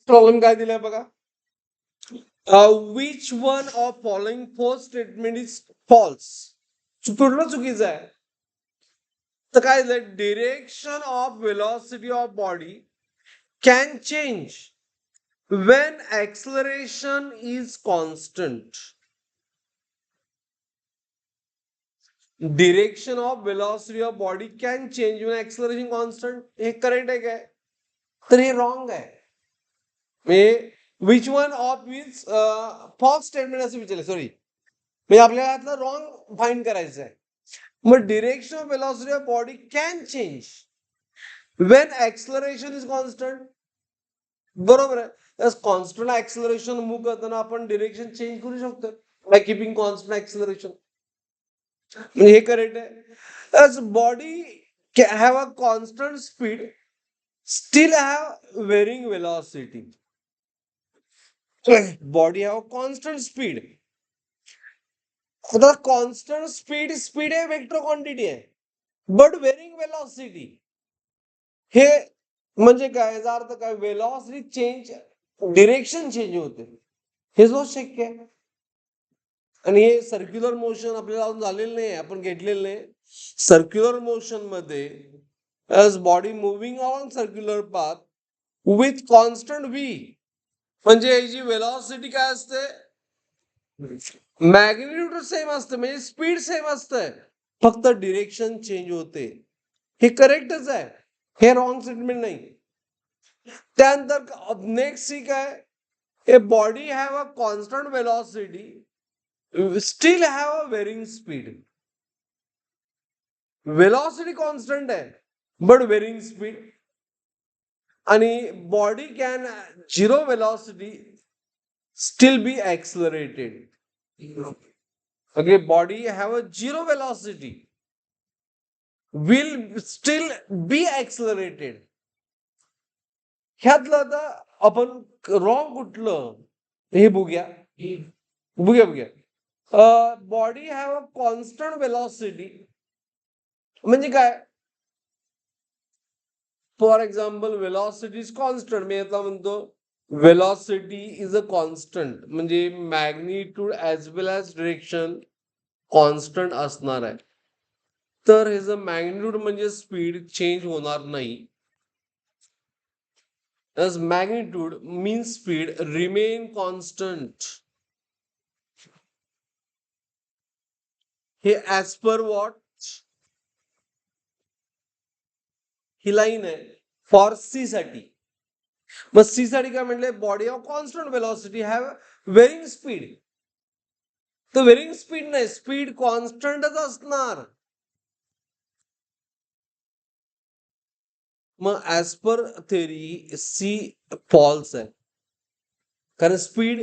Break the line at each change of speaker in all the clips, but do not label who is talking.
Problem काय दिलाय बघा. Which one of following four statement is false. कुठलं चुकीचं आहे. तर काय झालं, direction of velocity of body can change when acceleration is constant. Direction of velocity of body can change when acceleration constant. हे करेक्ट आहे काय. तर हे रॉंग आहे. Which one of means false statement असं विचारलं. सॉरी, म्हणजे आपल्याला यातलं रॉंग फाइंड करायचं आहे. मग direction of velocity of body can change when acceleration is constant. बरोबर आहे. कॉन्स्टंट ऍक्सलरेशन मूव्ह करताना आपण डिरेक्शन चेंज करू शकतो बाय किपिंग कॉन्स्टंट ऍक्सलरेशन. हे करेक्ट आहे. As body have a constant speed still have varying velocity. Body have constant speed. आता constant speed आहे, वेक्टर क्वांटिटी आहे, बट वेरिंग वेलॉसिटी. हे म्हणजे काय, याचा अर्थ काय, वेलॉसिटी चेंज, डिरेक्शन चेंज होते. हे जो शक्य आहे. आणि हे सर्क्युलर मोशन आपल्याला अजून झालेलं नाही, आपण घेतलेलं नाही. सर्क्युलर मोशन मध्ये as body moving on circular path with constant V, म्हणजे याची वेलॉसिटी काय असते, मॅग्निट्यूड सेम असते, म्हणजे स्पीड सेम असते, फक्त डिरेक्शन चेंज होते. हे करेक्टच आहे, हे रॉंग स्टेटमेंट नाही. त्यानंतर नेक्स्ट काय, a body have a constant velocity still have a varying speed. Velocity constant आहे बट वेरिंग स्पीड. आणि body can zero velocity still be accelerated. Okay, body have a zero velocity will still be accelerated. ह्यातलं आता आपण wrong कुठलं हे बघूया. Body have a constant velocity म्हणजे काय. For example velocity is constant. मी आता म्हणतो वेलॉसिटी इज अ कॉन्स्टंट, म्हणजे magnitude as well as direction constant असणार आहे. तर हे जर मॅग्निट्यूड म्हणजे स्पीड चेंज होणार नाही. as magnitude means speed remain constant. हे as per what, ही लाईन आहे फॉर सी साठी. मग सी साठी काय म्हटले, body of constant velocity have varying speed. तर वेरिंग स्पीड नाही, स्पीड कॉन्स्टंटच असणार. मग as per theory C false आहे, कारण स्पीड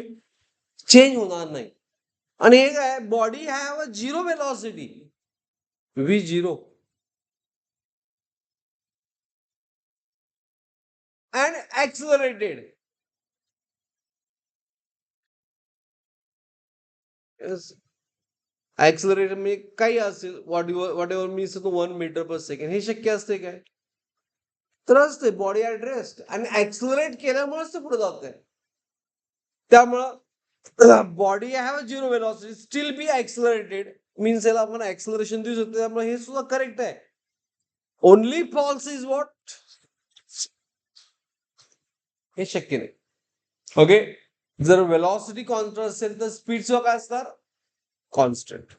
चेंज होणार नाही. आणि हे काय, body have a zero velocity V zero and accelerated. Accelerated म्हणजे काही असेल, whatever means 1 metre per second. हे शक्य असते काय, तर असते. बॉडी ऍट रेस्ट आणि ऍक्सलरेट केल्यामुळेच ते पुढे जात आहे. त्यामुळं body have zero velocity still be accelerated means याला आपण ऍक्सलरेशन देऊ शकतो. त्यामुळे हे सुद्धा करेक्ट आहे. ओनली फॉल्स इज व्हॉट, हे शक्य नाही. ओके, जर वेलॉसिटी कॉन्स्टंट असेल तर स्पीड सुद्धा काय असणार, कॉन्स्टंट.